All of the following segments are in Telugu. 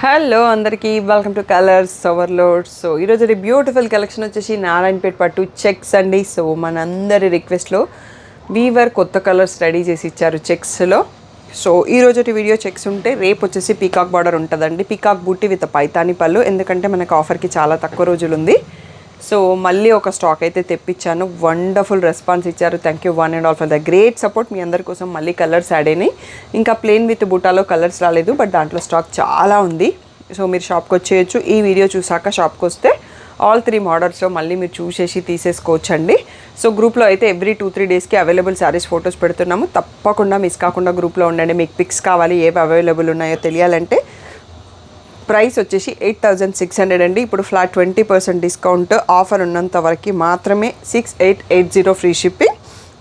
హలో అందరికీ welcome to colours overload. So ఈరోజు బ్యూటిఫుల్ కలెక్షన్ వచ్చేసి నారాయణపేట పట్టు చెక్స్ అండి. సో మనందరి రిక్వెస్ట్లో వీవర్ కొత్త కలర్స్ రెడీ చేసి ఇచ్చారు చెక్స్లో. సో ఈరోజు వీడియో చెక్స్ ఉంటే రేపు వచ్చేసి పీకాక్ బార్డర్ ఉంటుందండి. పీకాక్ బూటీ విత్ పైతాని పళ్ళు, ఎందుకంటే మనకు ఆఫర్కి చాలా తక్కువ రోజులు ఉంది. సో మళ్ళీ ఒక స్టాక్ అయితే తెప్పించాను. వండర్ఫుల్ రెస్పాన్స్ ఇచ్చారు. Thank you one and all for the great support. మీ అందరి కోసం మళ్ళీ కలర్స్ యాడ్ అయినాయి. ఇంకా ప్లెయిన్ విత్ బూటాలో కలర్స్ రాలేదు, బట్ దాంట్లో స్టాక్ చాలా ఉంది. సో మీరు షాప్కి వచ్చేయచ్చు. ఈ వీడియో చూసాక షాప్కి వస్తే ఆల్ 3 మోడల్స్లో మళ్ళీ మీరు చూసేసి తీసేసుకోవచ్చండి. సో గ్రూప్లో అయితే ఎవ్రీ 2-3 డేస్కి అవైలబుల్ శారీస్ ఫొటోస్ పెడుతున్నాము. తప్పకుండా మిస్ కాకుండా గ్రూప్లో ఉండండి. మీకు పిక్స్ కావాలి, ఏవి అవైలబుల్ ఉన్నాయో తెలియాలంటే. ప్రైస్ వచ్చేసి 8600 అండి. ఇప్పుడు ఫ్లాట్ 20% డిస్కౌంట్ ఆఫర్ ఉన్నంత వరకు మాత్రమే 6880 ఫ్రీ షిప్పింగ్.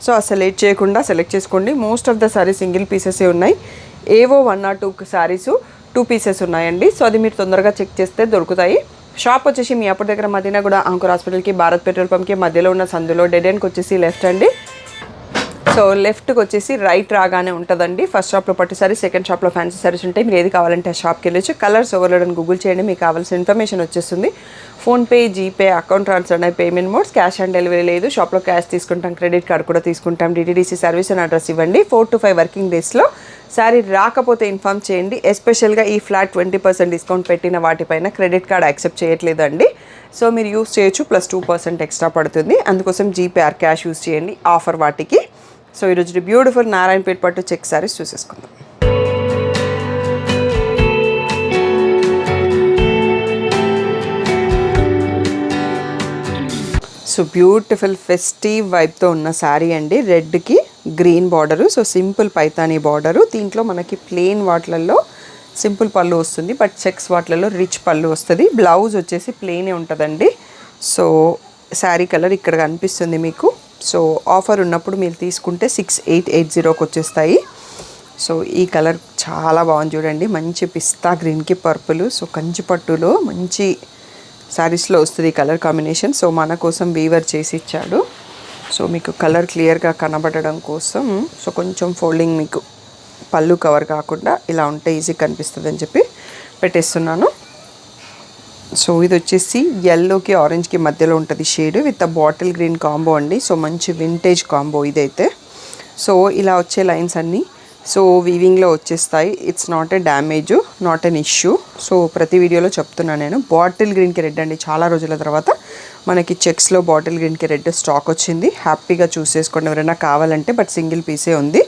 సో అసలు లేట్ చేయకుండా సెలెక్ట్ చేసుకోండి. Most of the saris single పీసెసే ఉన్నాయి. ఏవో 1 or 2 సారీస్ 2 పీసెస్ ఉన్నాయండి. సో అది మీరు తొందరగా చెక్ చేస్తే దొరుకుతాయి. షాప్ వచ్చేసి మీ అప్పటి దగ్గర మదీనా కూడా అంకుర్ హాస్పిటల్కి భారత్ పెట్రోల్ పంప్కి మధ్యలో ఉన్న సందులో డెడ్ ఎండ్కి వచ్చేసి లెఫ్ట్ అండి. సో లెఫ్ట్కి వచ్చేసి రైట్ రాగానే ఉంటుందండి. ఫస్ట్ షాప్లో పట్టు సారీస్, సెకండ్ షాప్లో ఫ్యాన్సీ సారీస్ ఉంటాయి. మీరు ఏది కావాలంటే ఆ షాప్కి వెళ్ళొచ్చు. కలర్స్ ఓవర్లోడ్ అని గూగుల్ చేయండి, మీకు కావాల్సిన ఇన్ఫర్మేషన్ వచ్చేస్తుంది. ఫోన్పే, జీపే, అకౌంట్ ట్రాన్స్ఫర్ అనే payment modes. Cash on delivery లేదు. షాప్లో క్యాష్ తీసుకుంటాం, క్రెడిట్ కార్డ్ కూడా తీసుకుంటాం. డిటీడీసీ సర్వీస్ అని అడ్రస్ ఇవ్వండి. 4 to 5 వర్కింగ్ డేస్లో శారీ రాకపోతే ఇన్ఫామ్ చేయండి. ఎస్పెషల్గా ఈ ఫ్లాట్ 20% డిస్కౌంట్ పెట్టిన వాటిపైన క్రెడిట్ కార్డ్ యాక్సెప్ట్ చేయట్లేదండి. సో మీరు యూస్ చేయొచ్చు, ప్లస్ 2% ఎక్స్ట్రా పడుతుంది. అందుకోసం జీపే ఆర్ క్యాష్ యూస్ చేయండి ఆఫర్ వాటికి. సో ఈరోజు బ్యూటిఫుల్ నారాయణపేట పట్టు చెక్ సారీస్ చూసేసుకుందాం. సో బ్యూటిఫుల్ ఫెస్టివ్ వైబ్తో ఉన్న శారీ అండి. రెడ్కి green border. So simple Paithani border. దీంట్లో మనకి ప్లెయిన్ వాటిలలో సింపుల్ పళ్ళు వస్తుంది, బట్ చెక్స్ వాటిలలో రిచ్ పళ్ళు వస్తుంది. బ్లౌజ్ వచ్చేసి ప్లెయినే ఉంటుందండి. సో శారీ కలర్ ఇక్కడ కనిపిస్తుంది మీకు. సో ఆఫర్ ఉన్నప్పుడు మీరు తీసుకుంటే 6880కి వచ్చేస్తాయి. సో ఈ కలర్ చాలా బాగుంది చూడండి. మంచి పిస్తా గ్రీన్కి పర్పుల్. సో కంచి పట్టులో మంచి శారీస్లో వస్తుంది ఈ కలర్ కాంబినేషన్. సో మన కోసం వీవర్ చేసి ఇచ్చాడు. సో మీకు కలర్ క్లియర్గా కనబడడం కోసం సో కొంచెం ఫోల్డింగ్, మీకు పళ్ళు కవర్ కాకుండా ఇలా ఉంటే ఈజీ కనిపిస్తుంది అని చెప్పి పెట్టేస్తున్నాను. సో ఇది వచ్చేసి ఎల్లోకి ఆరెంజ్కి మధ్యలో ఉంటుంది shade with bottle green combo అండి. సో మంచి వింటేజ్ కాంబో ఇదైతే. సో ఇలా వచ్చే లైన్స్ అన్నీ సో వీవింగ్లో వచ్చేస్తాయి. It's not a damage, not an issue. So ప్రతి వీడియోలో చెప్తున్నాను నేను. బాటిల్ గ్రీన్కి రెడ్ అండి. చాలా రోజుల తర్వాత మనకి చెక్స్లో బాటిల్ గ్రీన్కి రెడ్ స్టాక్ వచ్చింది. హ్యాపీగా చూస్ చేసుకోండి ఎవరైనా కావాలంటే, బట్ సింగిల్ పీసే ఉంది.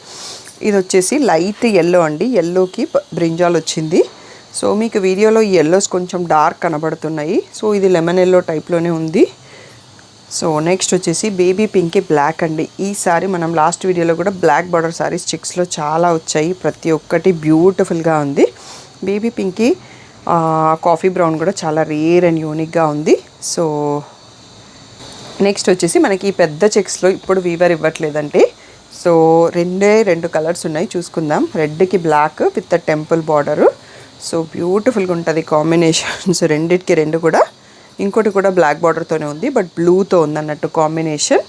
ఇది వచ్చేసి లైట్ ఎల్లో అండి. ఎల్లోకి బ్రింజాల్ వచ్చింది. సో మీకు వీడియోలో ఈ ఎల్లోస్ కొంచెం డార్క్ కనబడుతున్నాయి. సో ఇది లెమన్ ఎల్లో టైప్లోనే ఉంది. సో నెక్స్ట్ వచ్చేసి బేబీ పింక్కి బ్లాక్ అండి. ఈసారి మనం లాస్ట్ వీడియోలో కూడా బ్లాక్ బార్డర్ సారీస్ చెక్స్లో చాలా వచ్చాయి. ప్రతి ఒక్కటి బ్యూటిఫుల్గా ఉంది. బేబీ పింక్కి కాఫీ బ్రౌన్ కూడా చాలా రేర్ అండ్ యూనిక్గా ఉంది. సో నెక్స్ట్ వచ్చేసి మనకి ఈ పెద్ద చెక్స్లో ఇప్పుడు వీవర్ ఇవ్వట్లేదండి. సో 2 కలర్స్ ఉన్నాయి, చూసుకుందాం. రెడ్కి black with temple border. So బ్యూటిఫుల్గా ఉంటుంది కాంబినేషన్స్. రెండిటికి 2 కూడా. ఇంకోటి కూడా బ్లాక్ బార్డర్తోనే ఉంది, బట్ బ్లూతో ఉందన్నట్టు కాంబినేషన్.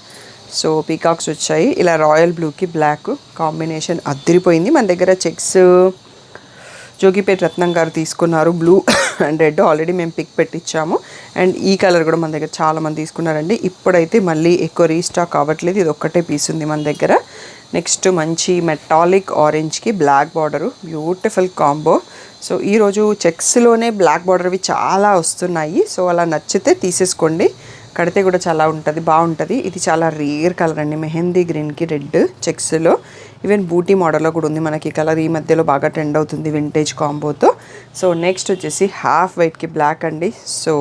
సో పీకాక్స్ వచ్చాయి. ఇలా రాయల్ బ్లూకి బ్లాక్ కాంబినేషన్ అదిరిపోయింది. మన దగ్గర చెక్స్ జోగిపేట రత్నం గారు తీసుకున్నారు. బ్లూ అండ్ రెడ్ ఆల్రెడీ మేము పిక్ పెట్టించాము. అండ్ ఈ కలర్ కూడా మన దగ్గర చాలామంది తీసుకున్నారండి. ఇప్పుడైతే మళ్ళీ ఎక్కువ రీస్టాక్ అవ్వట్లేదు. ఇది ఒక్కటే పీస్ ఉంది మన దగ్గర. నెక్స్ట్ మంచి మెటాలిక్ ఆరెంజ్కి black border, beautiful combo. So ఈరోజు చెక్స్లోనే బ్లాక్ బార్డర్వి చాలా వస్తున్నాయి. సో అలా నచ్చితే తీసేసుకోండి. కడితే కూడా చాలా ఉంటుంది, బాగుంటుంది. ఇది చాలా రేర్ కలర్ అండి. మెహందీ గ్రీన్కి రెడ్ చెక్స్లో. ఈవెన్ బూటీ మోడల్లో కూడా ఉంది మనకి కలర్. ఈ మధ్యలో బాగా ట్రెండ్ అవుతుంది వింటేజ్ కాంబోతో. సో నెక్స్ట్ వచ్చేసి హాఫ్ వైట్కి బ్లాక్ అండి. సో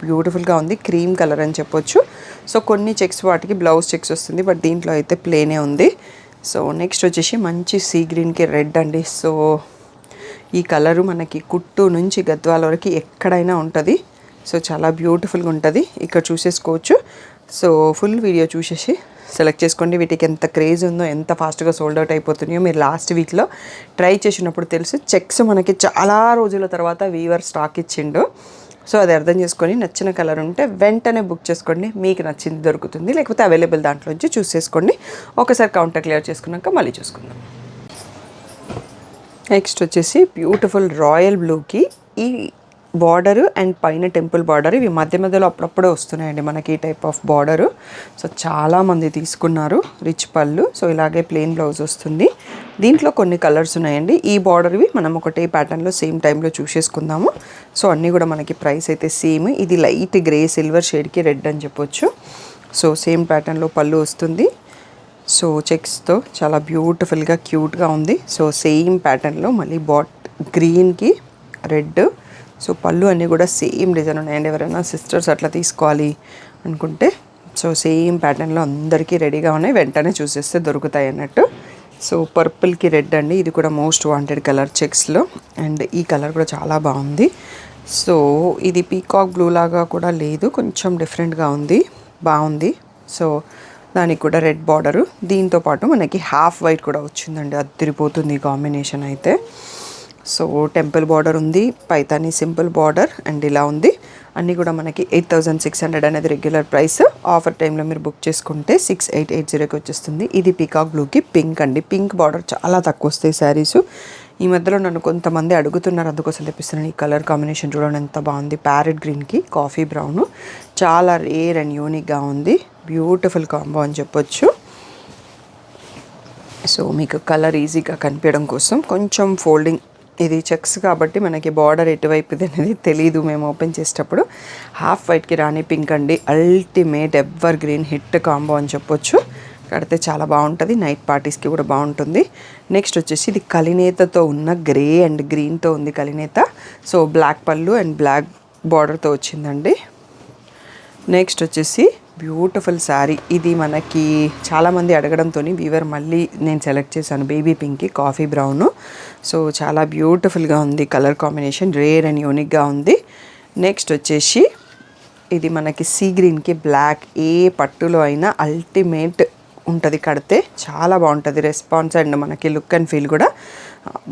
బ్యూటిఫుల్గా ఉంది. క్రీమ్ కలర్ అని చెప్పొచ్చు. సో కొన్ని చెక్స్ వాటికి బ్లౌజ్ చెక్స్ వస్తుంది, బట్ దీంట్లో అయితే ప్లేనే ఉంది. సో నెక్స్ట్ వచ్చేసి మంచి సీ గ్రీన్కి రెడ్ అండి. సో ఈ కలరు మనకి కుట్టు నుంచి గద్వాల వరకు ఎక్కడైనా ఉంటుంది. సో చాలా బ్యూటిఫుల్గా ఉంటుంది. ఇక్కడ చూసేసుకోవచ్చు. సో ఫుల్ వీడియో చూసేసి సెలెక్ట్ చేసుకోండి. వీటికి ఎంత క్రేజ్ ఉందో, ఎంత ఫాస్ట్గా సోల్డ్ అవుట్ అయిపోతున్నాయో మీరు లాస్ట్ వీక్లో ట్రై చేసినప్పుడు తెలుసు. చెక్స్ మనకి చాలా రోజుల తర్వాత వీవర్ స్టాక్ ఇచ్చిండు. సో అది అర్థం చేసుకొని నచ్చిన కలర్ ఉంటే వెంటనే బుక్ చేసుకోండి. మీకు నచ్చింది దొరుకుతుంది, లేకపోతే అవైలబుల్ దాంట్లోంచి చూస్ చేసుకోండి. ఒకసారి కౌంటర్ క్లియర్ చేసుకున్నాక మళ్ళీ చూసుకుందాం. నెక్స్ట్ వచ్చేసి బ్యూటిఫుల్ రాయల్ బ్లూకి ఈ బార్డరు అండ్ పైన టెంపుల్ బార్డర్ ఇవి మధ్య మధ్యలో అప్పుడప్పుడే వస్తున్నాయండి మనకి ఈ టైప్ ఆఫ్ బార్డరు. సో చాలామంది తీసుకున్నారు. రిచ్ పళ్ళు. సో ఇలాగే ప్లెయిన్ బ్లౌజ్ వస్తుంది. దీంట్లో కొన్ని కలర్స్ ఉన్నాయండి. ఈ బార్డర్వి మనం ఒకటే ప్యాటర్న్లో సేమ్ టైంలో చూసేసుకుందాము. సో అన్నీ కూడా మనకి ప్రైస్ అయితే సేమ్. ఇది లైట్ గ్రే సిల్వర్ షేడ్కి రెడ్ అని చెప్పొచ్చు. సో సేమ్ ప్యాటర్న్లో పళ్ళు వస్తుంది. సో చెక్స్తో చాలా బ్యూటిఫుల్గా క్యూట్గా ఉంది. సో సేమ్ ప్యాటర్న్లో మళ్ళీ గ్రీన్కి రెడ్. సో పళ్ళు అన్నీ కూడా సేమ్ డిజైన్ ఉన్నాయండి. ఎవరైనా సిస్టర్స్ అట్లా తీసుకోవాలి అనుకుంటే సో సేమ్ ప్యాటర్న్లో అందరికీ రెడీగా ఉన్నాయి. వెంటనే చూసేస్తే దొరుకుతాయి అన్నట్టు. సో పర్పుల్కి రెడ్ అండి. ఇది కూడా మోస్ట్ వాంటెడ్ కలర్ చెక్స్లో. అండ్ ఈ కలర్ కూడా చాలా బాగుంది. సో ఇది పీకాక్ బ్లూ లాగా కూడా లేదు, కొంచెం డిఫరెంట్గా ఉంది, బాగుంది. సో దానికి కూడా రెడ్ బార్డరు. దీంతో పాటు మనకి హాఫ్ వైట్ కూడా వచ్చిందండి. అదిరిపోతుంది ఈ కాంబినేషన్ అయితే. సో టెంపుల్ బార్డర్ ఉంది, పైతాని సింపుల్ బార్డర్ అండ్ ఇలా ఉంది. అన్నీ కూడా మనకి 8600 అనేది రెగ్యులర్ ప్రైస్. ఆఫర్ టైంలో మీరు బుక్ చేసుకుంటే 6880కి వచ్చేస్తుంది. ఇది పీకాక్ బ్లూకి పింక్ అండి. పింక్ బార్డర్ చాలా తక్కువ వస్తాయి శారీస్. ఈ మధ్యలో నన్ను కొంతమంది అడుగుతున్నారు, అందుకోసం తెప్పిస్తున్నాను. ఈ కలర్ కాంబినేషన్ చూడండి ఎంత బాగుంది. ప్యారెట్ గ్రీన్కి కాఫీ బ్రౌన్ చాలా రేర్ అండ్ యూనిక్గా ఉంది. బ్యూటిఫుల్ కాంబో అని చెప్పొచ్చు. సో మీకు కలర్ ఈజీగా కనిపించడం కోసం కొంచెం ఫోల్డింగ్, ఇది చెక్స్ కాబట్టి మనకి బార్డర్ ఎటువైపుది అనేది తెలీదు మేము ఓపెన్ చేసేటప్పుడు. హాఫ్ వైట్కి రాణి పింక్ అండి. Ultimate ever green hit combo అని చెప్పొచ్చు. కడితే చాలా బాగుంటుంది. నైట్ పార్టీస్కి కూడా బాగుంటుంది. నెక్స్ట్ వచ్చేసి ఇది కలినేతతో ఉన్న గ్రే అండ్ గ్రీన్తో ఉంది కలినేత. సో బ్లాక్ పళ్ళు అండ్ బ్లాక్ బార్డర్తో వచ్చిందండి. నెక్స్ట్ వచ్చేసి బ్యూటిఫుల్ శారీ. ఇది మనకి చాలామంది అడగడంతో వీవర్ మళ్ళీ నేను సెలెక్ట్ చేశాను. బేబీ పింక్కి కాఫీ బ్రౌను. సో చాలా బ్యూటిఫుల్గా ఉంది కలర్ కాంబినేషన్, రేర్ అండ్ యూనిక్గా ఉంది. నెక్స్ట్ వచ్చేసి ఇది మనకి సీ గ్రీన్కి బ్లాక్. ఏ పట్టులో అయినా అల్టిమేట్ ఉంటుంది, కడితే చాలా బాగుంటుంది. రెస్పాన్స్ అండ్ మనకి లుక్ అండ్ ఫీల్ కూడా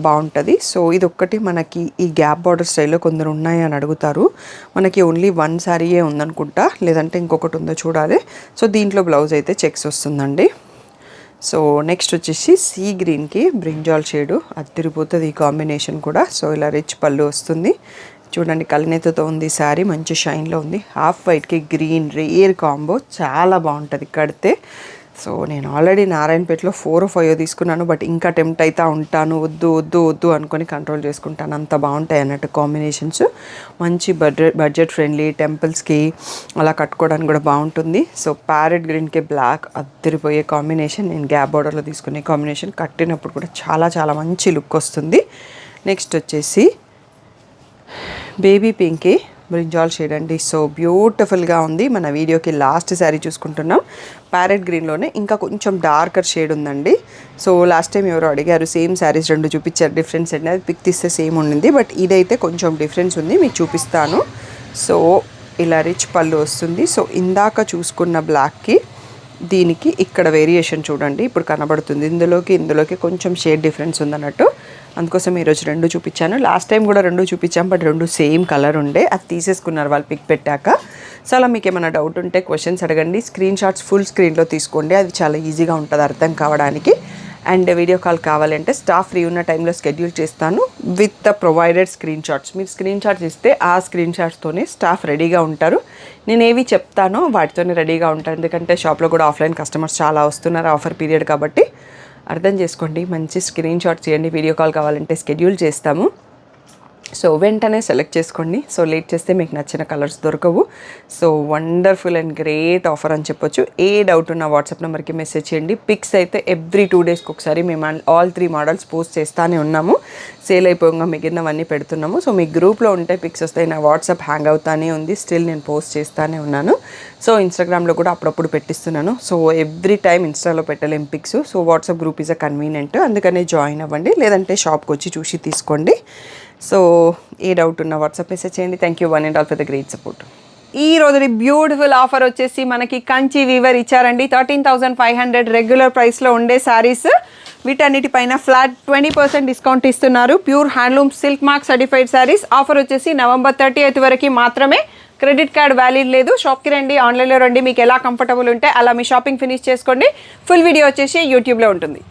బాగుంటుంది. సో ఇది ఒక్కటి మనకి ఈ గ్యాప్ బార్డర్ స్టైల్లో కొందరు ఉన్నాయి అని అడుగుతారు. మనకి ఓన్లీ వన్ శారీయే ఉందనుకుంటా, లేదంటే ఇంకొకటి ఉందో చూడాలి. సో దీంట్లో బ్లౌజ్ అయితే చెక్స్ వస్తుందండి. సో నెక్స్ట్ వచ్చేసి సీ గ్రీన్కి బ్రింజాల్ షేడు. అదిరిపోతుంది ఈ కాంబినేషన్ కూడా. సో ఇలా రిచ్ పళ్ళు వస్తుంది. చూడండి కలినేతతో ఉంది శారీ, మంచి షైన్లో ఉంది. హాఫ్ వైట్కి గ్రీన్ రేర్ కాంబో చాలా బాగుంటుంది కడితే. సో నేను ఆల్రెడీ నారాయణపేటలో 4 or 5 తీసుకున్నాను. బట్ ఇంకా టెంప్ట్ అవుతా ఉంటాను, వద్దు వద్దు వద్దు అనుకొని కంట్రోల్ చేసుకుంటాను. అంత బాగుంటాయి అన్నట్టు కాంబినేషన్స్. మంచి బడ్జెట్ ఫ్రెండ్లీ, టెంపుల్స్కి అలా కట్టుకోవడానికి కూడా బాగుంటుంది. సో ప్యారెట్ గ్రీన్కి బ్లాక్ అద్దరిపోయే కాంబినేషన్. నేను గ్యాప్ బార్డర్లో తీసుకునే కాంబినేషన్. కట్టినప్పుడు కూడా చాలా చాలా మంచి లుక్ వస్తుంది. నెక్స్ట్ వచ్చేసి బేబీ పింక్కి బ్రింజాల్ షేడ్ అండి. సో బ్యూటిఫుల్గా ఉంది. మన వీడియోకి లాస్ట్ శారీ చూసుకుంటున్నాం. ప్యారెట్ గ్రీన్లోనే ఇంకా కొంచెం డార్కర్ షేడ్ ఉందండి. సో లాస్ట్ టైం ఎవరో అడిగారు సేమ్ శారీస్ 2 చూపించారు, డిఫరెన్స్ అండి. అది పిక్ తీస్తే సేమ్ ఉండింది, బట్ ఇదైతే కొంచెం డిఫరెన్స్ ఉంది, మీకు చూపిస్తాను. సో ఇలా రిచ్ పళ్ళు వస్తుంది. సో ఇందాక చూసుకున్న బ్లాక్కి దీనికి ఇక్కడ వేరియేషన్ చూడండి ఇప్పుడు కనబడుతుంది. ఇందులోకి కొంచెం షేడ్ డిఫరెన్స్ ఉందన్నట్టు. అందుకోసం ఈరోజు 2 చూపించాను. లాస్ట్ టైం కూడా 2 చూపించాం, బట్ 2 సేమ్ కలర్ ఉండే, అది తీసేసుకున్నారు వాళ్ళు పిక్ పెట్టాక. సో అలా మీకు ఏమైనా డౌట్ ఉంటే క్వశ్చన్స్ అడగండి. స్క్రీన్ షాట్స్ ఫుల్ స్క్రీన్లో తీసుకోండి, అది చాలా ఈజీగా ఉంటుంది అర్థం కావడానికి. అండ్ వీడియో కాల్ కావాలంటే స్టాఫ్ ఫ్రీ ఉన్న టైంలో షెడ్యూల్ చేస్తాను with the provided screen shots. మీరు స్క్రీన్ షాట్స్ ఇస్తే ఆ స్క్రీన్ షాట్స్తోనే స్టాఫ్ రెడీగా ఉంటారు. నేను ఏవి చెప్తానో వాటితోనే రెడీగా ఉంటాను. ఎందుకంటే షాప్లో కూడా ఆఫ్లైన్ కస్టమర్స్ చాలా వస్తున్నారు ఆఫర్ పీరియడ్ కాబట్టి. అర్థం చేసుకోండి, మంచి స్క్రీన్ షాట్స్ చేయండి. వీడియో కాల్ కావాలంటే షెడ్యూల్ చేస్తాము. సో వెంటనే సెలెక్ట్ చేసుకోండి. సో లేట్ చేస్తే మీకు నచ్చిన కలర్స్ దొరకవు. So wonderful and great offer అని చెప్పొచ్చు. ఏ డౌట్ ఉన్న వాట్సాప్ నెంబర్కి మెసేజ్ చేయండి. పిక్స్ అయితే ఎవ్రీ 2 డేస్కి ఒకసారి మేము ఆల్ 3 మోడల్స్ పోస్ట్ చేస్తూనే ఉన్నాము. సేల్ అయిపోగా మిగిలినవన్నీ పెడుతున్నాము. సో మీ గ్రూప్లో ఉంటే పిక్స్ వస్తాయి. నా వాట్సాప్ హ్యాంగ్ అవుతానే ఉంది, స్టిల్ నేను పోస్ట్ చేస్తూనే ఉన్నాను. సో ఇన్స్టాగ్రామ్లో కూడా అప్పుడప్పుడు పెట్టిస్తున్నాను. సో ఎవ్రీ టైం ఇన్స్టాలో పెట్టలేం పిక్స్. So WhatsApp group is a convenient, అందుకనే జాయిన్ అవ్వండి. లేదంటే షాప్కి వచ్చి చూసి తీసుకోండి. సో ఏ డౌట్ ఉన్న వాట్సాప్ మెసేజ్ చేయండి. Thank you 1 and all for the great support. ఈ రోజు బ్యూటిఫుల్ ఆఫర్ వచ్చేసి మనకి కంచి వీవర్ ఇచ్చారండి. 13,500 రెగ్యులర్ ప్రైస్లో ఉండే శారీస్, వీటన్నిటిపైన ఫ్లాట్ 20% డిస్కౌంట్ ఇస్తున్నారు. Pure handloom silk mark certified saris. Offer వచ్చేసి November 30th వరకు మాత్రమే. క్రెడిట్ కార్డ్ వ్యాలిడ్ లేదు. షాప్కి రండి, ఆన్లైన్లో రండి, మీకు ఎలా కంఫర్టబుల్ ఉంటే అలా మీ షాపింగ్ ఫినిష్ చేసుకోండి. ఫుల్ వీడియో వచ్చేసి యూట్యూబ్లో ఉంటుంది.